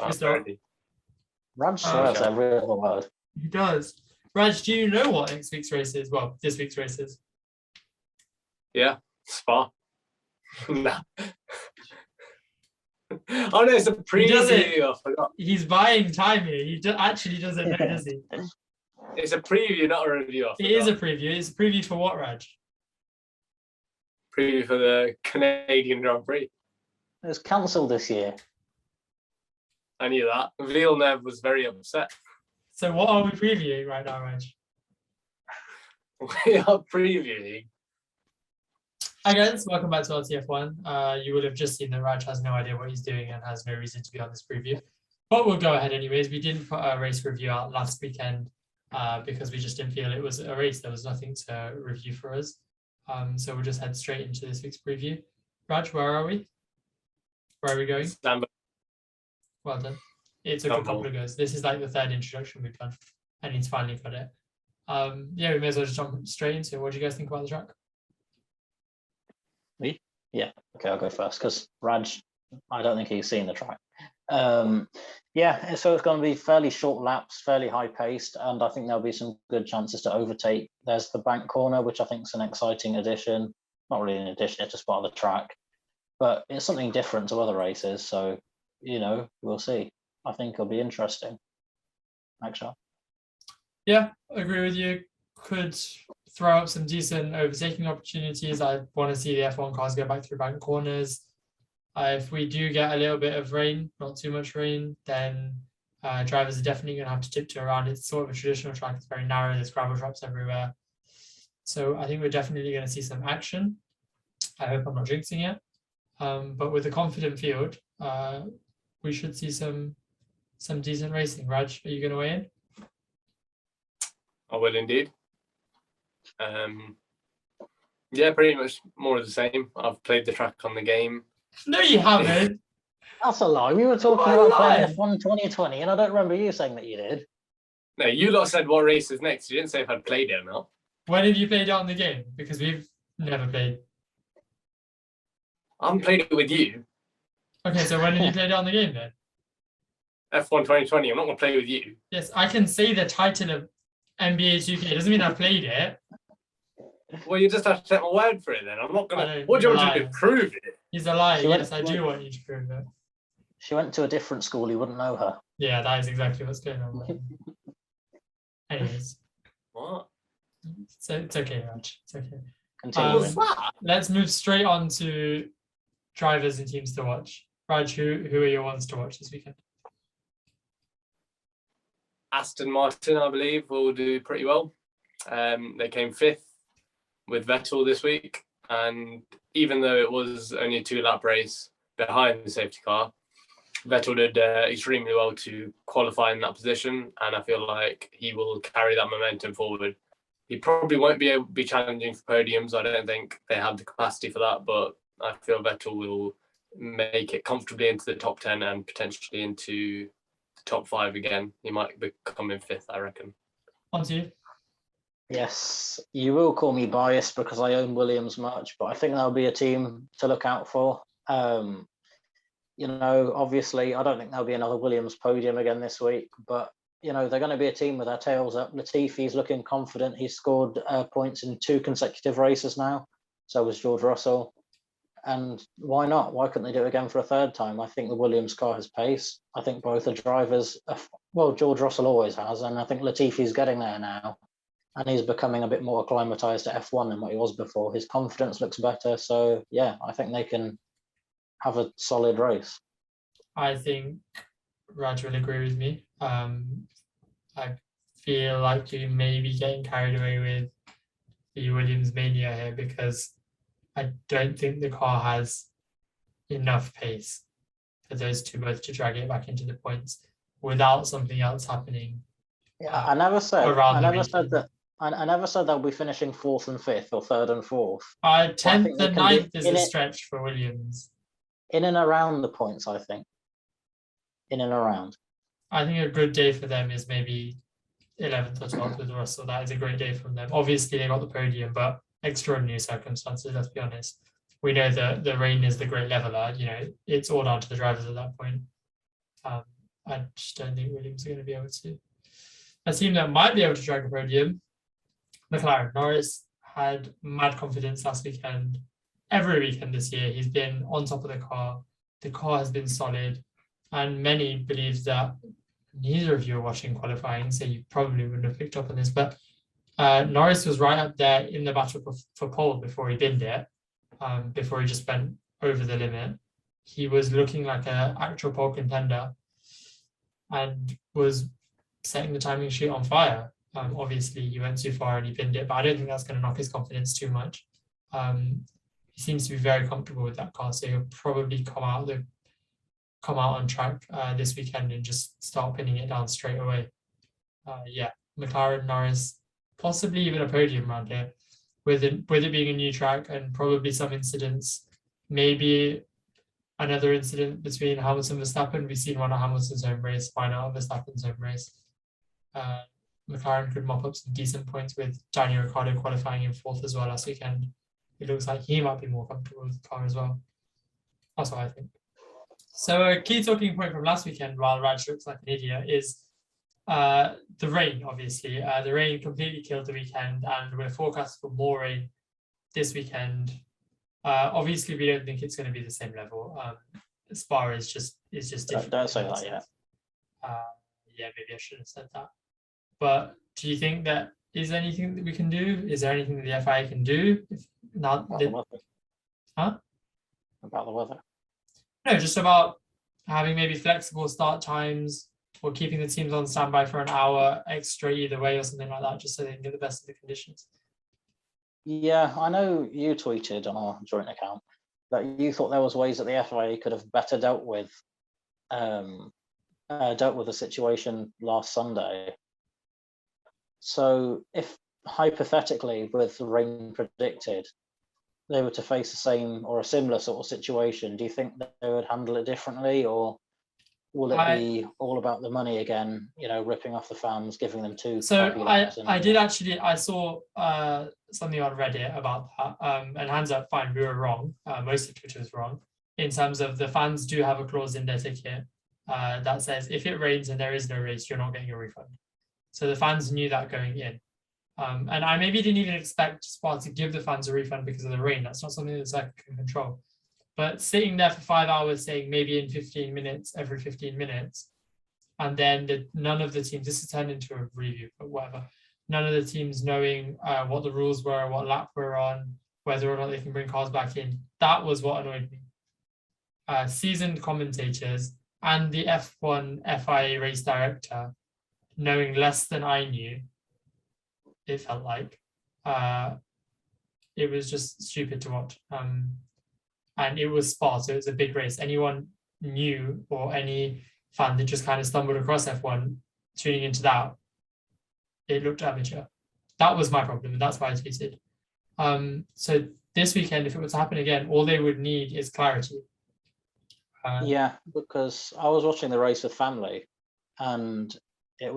Good start. Raj swears every other word. He does. Raj, do you know what next week's race is? Well, this week's race is. Yeah, Spa. Nah. Oh no, it's a preview. I forgot. He's buying time here. He actually doesn't know, does he? It's a preview, not a review. It is a preview. It's a preview for what, Raj? Preview for the Canadian Grand Prix. It was cancelled this year. I knew that. Villeneuve was very upset. So what are we previewing right now, Raj? We are previewing. Hi guys, welcome back to LTF1. You would have just seen that Raj has no idea what he's doing and has no reason to be on this preview. But we'll go ahead anyways. We didn't put a race review out last weekend because we just didn't feel it was a race. There was nothing to review for us. So we'll just head straight into this week's preview. Raj, where are we? Where are we going? Stand Well done. It took a couple of goes. This is like the third introduction we've done, and he's finally got it. Yeah, we may as well just jump straight into it. What do you guys think about the track? Me? Yeah. Okay, I'll go first because Raj, I don't think he's seen the track. Yeah, so it's going to be fairly short laps, fairly high paced, and I think there'll be some good chances to overtake. There's the bank corner, which I think is an exciting addition. Not really an addition, it's just part of the track, but it's something different to other races. So, you know, we'll see. I think it'll be interesting. Actually. Yeah, I agree with you. Could throw up some decent overtaking opportunities. I want to see the F1 cars go back through bank corners. If we do get a little bit of rain, not too much rain, then drivers are definitely going to have to tiptoe around. It's sort of a traditional track. It's very narrow. There's gravel drops everywhere. So I think we're definitely going to see some action. I hope I'm not jinxing it. But with a confident field, we should see some decent racing. Raj, are you going to weigh in? I will indeed. Yeah, pretty much more of the same. I've played the track on the game. No, you haven't. That's a lie. We were talking about playing F1 2020, and I don't remember you saying that you did. No, you lot said what race is next. You didn't say if I'd played it or not. When have you played it on the game? Because we've never played. I haven't played it with you. Okay, so when have you played it on the game then? F1 2020. I'm not going to play with you. Yes, I can say the title of NBA 2K. It doesn't mean I've played it. Well, you just have to take my word for it then. I'm not going to... What do you want to do? Prove it? He's a liar. Yes, I do want you to prove it. She went to a different school. You wouldn't know her. Yeah, that is exactly what's going on. Anyways. What? So it's okay, Raj. It's okay. Let's move straight on to drivers and teams to watch. Raj, who are your ones to watch this weekend? Aston Martin, I believe, will do pretty well. They came 5th with Vettel this week, and even though it was only a 2-lap race behind the safety car, Vettel did extremely well to qualify in that position, and I feel like he will carry that momentum forward. He probably won't be able to be challenging for podiums. I don't think they have the capacity for that, but I feel Vettel will make it comfortably into the top 10 and potentially into the top 5 again. He might become in 5th, I reckon. On to you. Yes, you will call me biased because I own Williams much, but I think that'll be a team to look out for. You know, obviously, I don't think there'll be another Williams podium again this week, but, you know, they're going to be a team with their tails up. Latifi's looking confident. He's scored points in 2 consecutive races now. So was George Russell. And why not? Why couldn't they do it again for a 3rd time? I think the Williams car has pace. I think both the drivers, well, George Russell always has, and I think Latifi's getting there now. And he's becoming a bit more acclimatized to F1 than what he was before. His confidence looks better. So, yeah, I think they can have a solid race. I think Raj will agree with me. I feel like you may be getting carried away with the Williams mania here because I don't think the car has enough pace for those two both to drag it back into the points without something else happening. Yeah, I never said they'll be finishing 4th and 5th or 3rd and 4th. 10th and 9th is a stretch for Williams. In and around the points, I think. In and around. I think a good day for them is maybe 11th or 12th with Russell. That is a great day from them. Obviously, they got the podium, but extraordinary circumstances, let's be honest. We know that the rain is the great leveler. You know, it's all down to the drivers at that point. I just don't think Williams are going to be able to. A team that might be able to drag a podium, McLaren. Norris had mad confidence last weekend. Every weekend this year, he's been on top of the car. The car has been solid, and many believe that neither of you are watching qualifying, so you probably wouldn't have picked up on this, but Norris was right up there in the battle for pole before he binned it, before he just went over the limit. He was looking like an actual pole contender and was setting the timing sheet on fire. Obviously, he went too far and he binned it, but I don't think that's going to knock his confidence too much. He seems to be very comfortable with that car, so he'll probably come out on track this weekend and just start pinning it down straight away. McLaren, Norris, possibly even a podium around here, with it being a new track and probably some incidents, maybe another incident between Hamilton and Verstappen. We've seen one at Hamilton's home race, why not Verstappen's home race? McLaren could mop up some decent points with Daniel Ricciardo qualifying in fourth as well last weekend. It looks like he might be more comfortable with the car as well. That's what I think. So a key talking point from last weekend, while Raj looks like an idiot, is the rain, obviously. The rain completely killed the weekend, and we're forecast for more rain this weekend. Obviously, we don't think it's going to be the same level. Spa is just different. Don't say that yet. Maybe I should have said that. But do you think that is there anything that we can do? Is there anything that the FIA can do? If not, About the weather. Huh? About the weather. No, just about having maybe flexible start times or keeping the teams on standby for an hour extra either way or something like that, just so they can get the best of the conditions. Yeah, I know you tweeted on our joint account that you thought there was ways that the FIA could have better dealt with the situation last Sunday. So if hypothetically, with the rain predicted, they were to face the same or a similar sort of situation, do you think that they would handle it differently, or will it be all about the money again, ripping off the fans, giving them two? So I saw something on Reddit about that, and hands up, fine, we were wrong. Most of Twitter was wrong in terms of the fans do have a clause in their ticket that says if it rains and there is no race, you're not getting a refund. So the fans knew that going in. And I maybe didn't even expect Spa to give the fans a refund because of the rain. That's not something that's I can control. But sitting there for 5 hours saying maybe in 15 minutes, every 15 minutes, and then none of the teams, this has turned into a review, but whatever, none of the teams knowing what the rules were, what lap we're on, whether or not they can bring cars back in, that was what annoyed me. Seasoned commentators and the F1 FIA race director, knowing less than I knew, it felt like it was just stupid to watch. And it was Spa, so it was a big race. Anyone new or any fan that just kind of stumbled across F1 tuning into that, it looked amateur. That was my problem, and that's why I tweeted. So this weekend, if it was to happen again, all they would need is clarity. Yeah, because I was watching the race with family, and it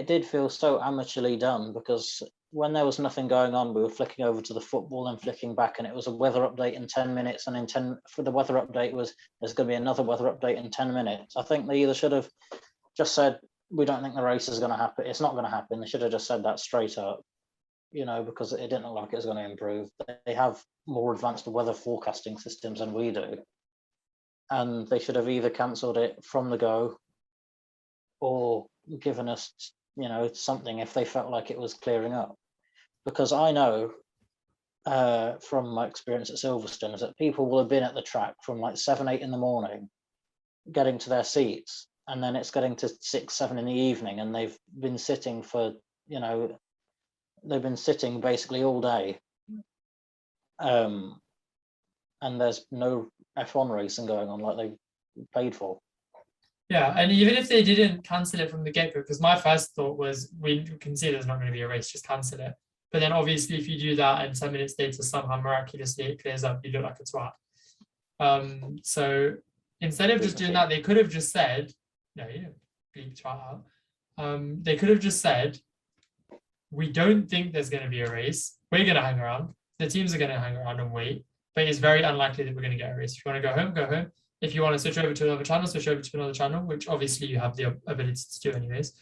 did feel so amateurly done, because when there was nothing going on, we were flicking over to the football and flicking back, and it was a weather update in 10 minutes. And for the weather update there's going to be another weather update in 10 minutes. I think they either should have just said, we don't think the race is going to happen. It's not going to happen. They should have just said that straight up, because it didn't look like it was going to improve. They have more advanced weather forecasting systems than we do. And they should have either cancelled it from the go or given us, something if they felt like it was clearing up. Because I know from my experience at Silverstone is that people will have been at the track from like 7, 8 in the morning, getting to their seats, and then it's getting to 6, 7 in the evening, and they've been sitting for, they've been sitting basically all day. And there's no F1 racing going on like they paid for. Yeah, and even if they didn't cancel it from the get-go, because my first thought was, we can see there's not going to be a race, just cancel it. But then obviously if you do that and 10 minutes later somehow miraculously it clears up, you look like a twat. So instead of just doing that, they could have just said, no, you don't bleep twat out. They could have just said, we don't think there's going to be a race. We're going to hang around. The teams are going to hang around and wait. But it's very unlikely that we're going to get a race. If you want to go home, go home. If you want to switch over to another channel, switch over to another channel, which obviously you have the ability to do anyways.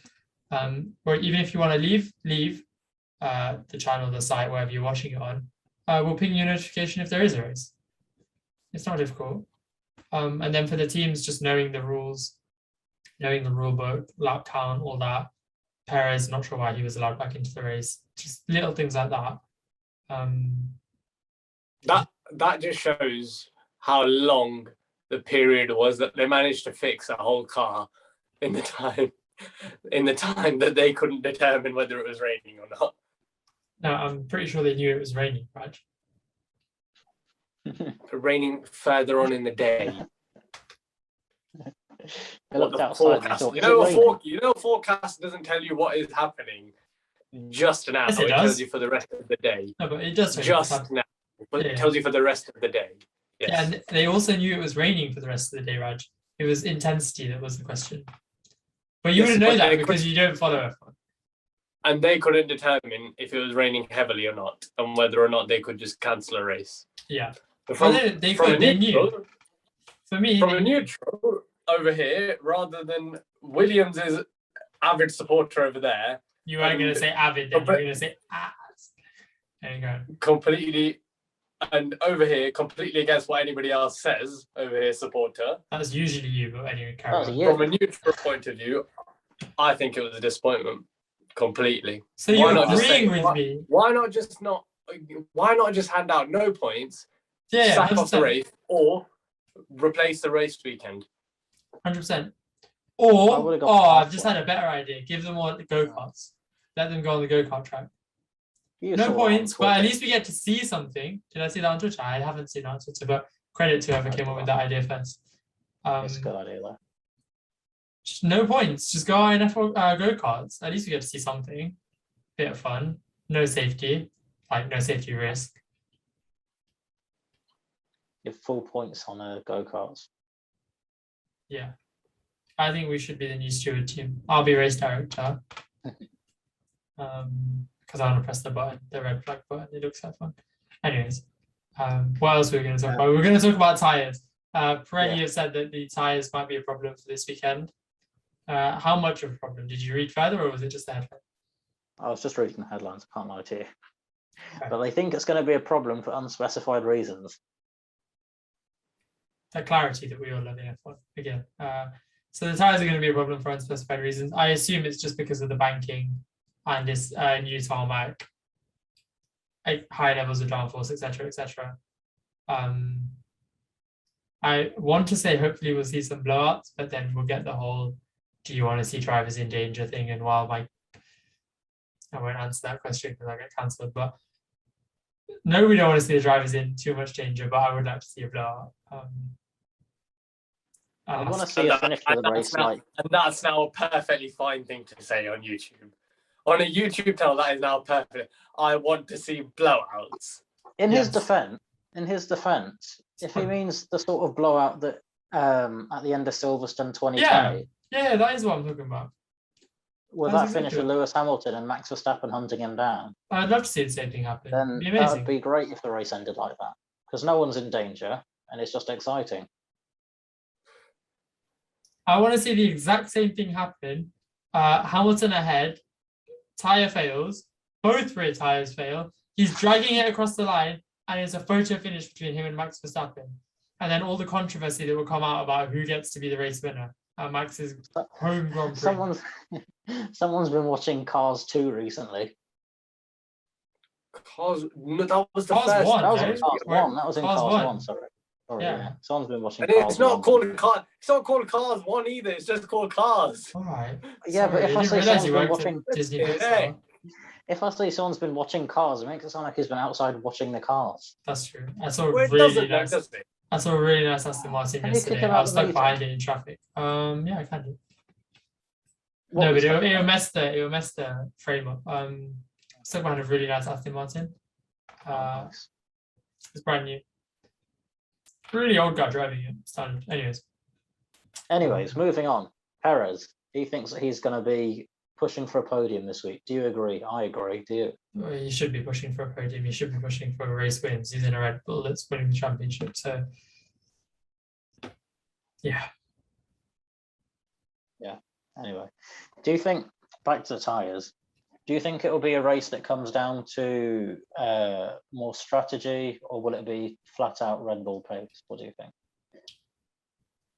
Or even if you want to leave the channel, the site, wherever you're watching it on, we'll ping you a notification if there is a race. It's not difficult. And then for the teams, just knowing the rules, knowing the rule book, lap count, all that. Perez, not sure why he was allowed back into the race. Just little things like that. That just shows how long the period was that they managed to fix a whole car in the time that they couldn't determine whether it was raining or not. No, I'm pretty sure they knew it was raining, Raj. Raining further on in the day. They looked outside and Forecast. thought, You "Is it know, raining?" forecast doesn't tell you what is happening just now. Yes, it does. tells you for the rest of the day. No, but it does. Just now. But Yeah. it tells you for the rest of the day. Yes. Yeah, and they also knew it was raining for the rest of the day, Raj. It was intensity that was the question. But you Yes, wouldn't know but that they because you don't follow F1. And they couldn't determine if it was raining heavily or not, and whether or not they could just cancel a race. Yeah. But Well, they could. They knew. For me, From a neutral over here, rather than Williams's avid supporter over there, you weren't going to say avid, then you were going to say ass. There you go. completely, and over here, completely against what anybody else says, over here, supporter. That's usually you, but anyway, carry That was on. you. From a neutral point of view, I think it was a disappointment, completely. So Why you're not just agreeing say- with me? Why not just hand out no points, Yeah, sack off the 100%. race, or replace the race weekend? 100%. I Or, would've gone I've halfway. just had a better idea. Give them all the go-karts. Let them go on the go-kart track. You No saw that on points, but at Twitter. least we get to see something. Did I see that on Twitter? I haven't seen that on Twitter, but credit to whoever came up with that idea first. It's a good idea, though. Just no points. Just go on F1 go-karts. At least we get to see something. Bit of fun. No safety. Like, no safety risk. Give full points on go-karts. Yeah. I think we should be the new steward team. I'll be race director. Because I want to press the button, the red flag button. It looks like fun. Anyways, what else were we going to talk about? We're going to talk about tires. Fred, you have said that the tires might be a problem for this weekend. How much of a problem? Did you read further, or was it just the headline? I was just reading the headlines, I can't lie to you. Okay. But they think it's going to be a problem for unspecified reasons. That clarity that we all love in F1 again. So the tires are going to be a problem for unspecified reasons. I assume it's just because of the banking and this new tarmac, high levels of downforce, etc., etc. I want to say hopefully we'll see some blowouts, but then we'll get the whole "do you want to see drivers in danger" thing. And while I won't answer that question because I get cancelled, but no, we don't want to see the drivers in too much danger, but I would like to see a blowout. I want to see a finish for the race like. And that's now a perfectly fine thing to say on YouTube. On a YouTube channel, that is now perfect. I want to see blowouts. In Yes. his defense, if he means the sort of blowout that at the end of Silverstone 2020, Yeah, that is what I'm talking about. with That's that finish exactly with Lewis Hamilton and Max Verstappen hunting him down, I'd love to see the same thing happen. then It'd be that amazing. would be great if the race ended like that. Because no one's in danger and it's just exciting. I want to see the exact same thing happen. Hamilton ahead, tire fails, both rear tires fail. He's dragging it across the line, and it's a photo finish between him and Max Verstappen. And then all the controversy that will come out about who gets to be the race winner at Max's home Grand Prix. Someone's been watching Cars 2 recently. No, that was the Cars first. one, That was no? in Cars Where- 1. That was in Cars Cars 1. 1, sorry. Sorry, Yeah. yeah. Someone's been watching And Cars it's not 1. called Cars. It's not called Cars 1 either. It's just called Cars. All right. Yeah, but if I I say didn't realize you someone's been worked at watching, Disney Hey. Pixar. if I say someone's been watching Cars, it makes it sound like he's been outside watching the cars. That's true. I saw a Well, it really doesn't, nice. does it? I saw a really nice Aston Martin Can you kick yesterday. him I out was the stuck meeting? behind it in traffic. Yeah, I can do. What No, was but that? it'll mess the frame up. Stuck behind a really nice Aston Martin. Oh, nice. It's brand new. Really old guy driving it. Standard. Anyways, moving on. Perez, he thinks that he's going to be pushing for a podium this week. Do you agree? I agree. Do you? Well, he should be pushing for a podium. He should be pushing for race wins. He's in a Red Bull that's winning the championship. So Yeah. Anyway, do you think, back to the tyres, do you think it will be a race that comes down to more strategy, or will it be flat out Red Bull pace? What do you think?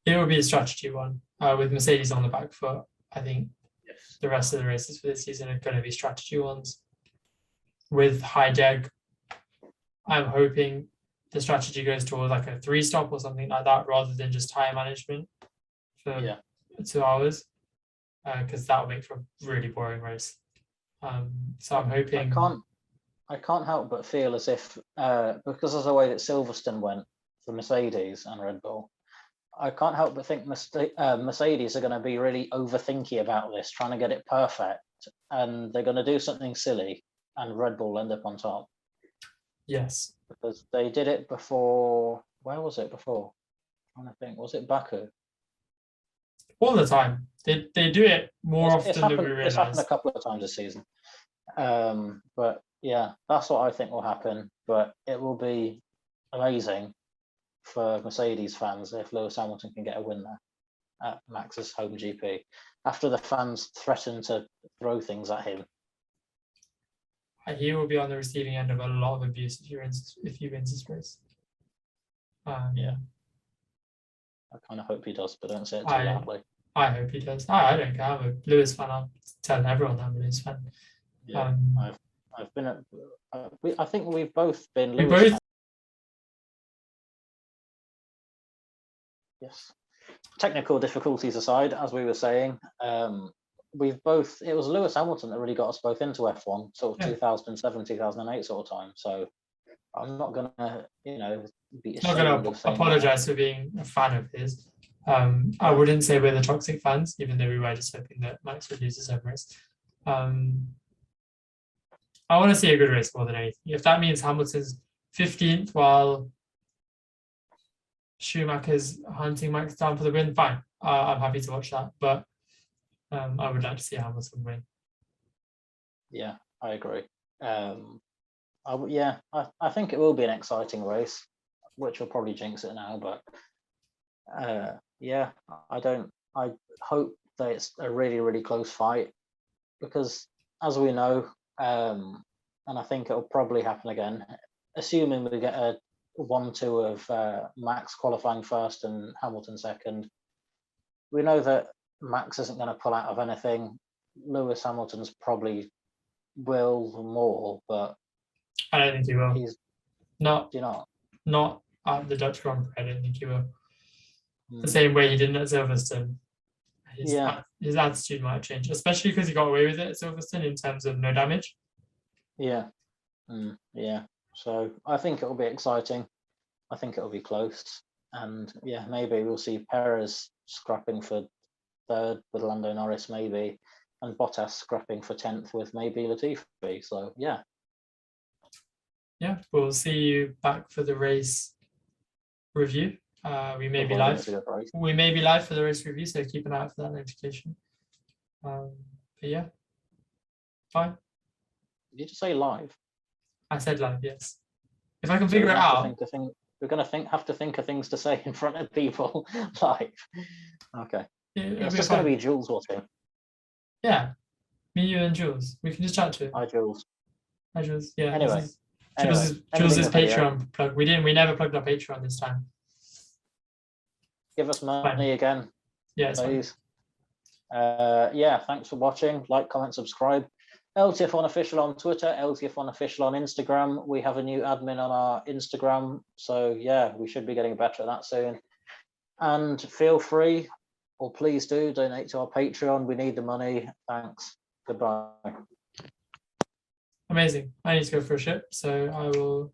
It will be a strategy one with Mercedes on the back foot. I think Yes. the rest of the races for this season are going to be strategy ones. With high deg, I'm hoping the strategy goes towards like a 3-stop or something like that, rather than just tire management for 2 hours, because that will make for a really boring race. So I'm hoping. I can't help but feel as if because of the way that Silverstone went for Mercedes and Red Bull, I can't help but think Mercedes are going to be really overthinky about this, trying to get it perfect, and they're going to do something silly, and Red Bull end up on top. Yes. Because they did it before. Where was it before? I'm trying to think. Was it Baku? All the time. They do it more often than we It's happened realize. a couple of times this season. But yeah, that's what I think will happen. But it will be amazing for Mercedes fans if Lewis Hamilton can get a win there at Max's home GP after the fans threaten to throw things at him. He will be on the receiving end of a lot of abuse if he wins this race. Yeah. I kind of hope he does, but don't say it too I- loudly. I hope he does. I don't care. I'm a Lewis fan. I'll tell everyone I'm a Lewis fan. Yeah, I've been at. I think we've both been We Lewis both. fans. Yes. Technical difficulties aside, as we were saying, we've both. It was Lewis Hamilton that really got us both into F1, sort of 2007, 2008 sort of time. So I'm not gonna, be Not going to apologize for being a fan of his. I wouldn't say we're the toxic fans, even though we were just hoping that Max would lose his home race. I want to see a good race more than anything. If that means Hamilton's 15th while Schumacher's hunting Max down for the win, fine. I'm happy to watch that, but I would like to see Hamilton win. Yeah, I agree. I think it will be an exciting race, which will probably jinx it now, but I hope that it's a really, really close fight, because as we know, and I think it'll probably happen again, assuming we get a 1-2 of Max qualifying first and Hamilton second, we know that Max isn't going to pull out of anything. Lewis Hamilton's probably will more, but I don't think he will. he's Not at the Dutch Grand Prix. I don't think he will. The same way he didn't at Silverstone. His attitude might change, especially because he got away with it at Silverstone in terms of no damage. Yeah. So I think it'll be exciting. I think it'll be close, and maybe we'll see Perez scrapping for third with Lando Norris, maybe, and Bottas scrapping for 10th with maybe Latifi. So yeah, we'll see you back for the race review. We may be live. We may be live for the race review, so keep an eye out for that notification. But yeah, fine. Did you just say live? I said live, yes. If I can figure it out. We're going to have to think of things to say in front of people live. Okay. It's just going to be Jules watching. Yeah, me, you, and Jules. We can just chat to it. Hi, Jules. Hi, Jules. Yeah. Anyway, Jules's Patreon plug. We never plugged our Patreon this time. Give us money again. Yeah, please. Thanks for watching. Like, comment, subscribe. LTF1 official on Twitter, LTF1 official on Instagram. We have a new admin on our Instagram, so we should be getting better at that soon. And feel free, or please do, donate to our Patreon. We need the money. Thanks. Goodbye. Amazing. I need to go for a ship, so I will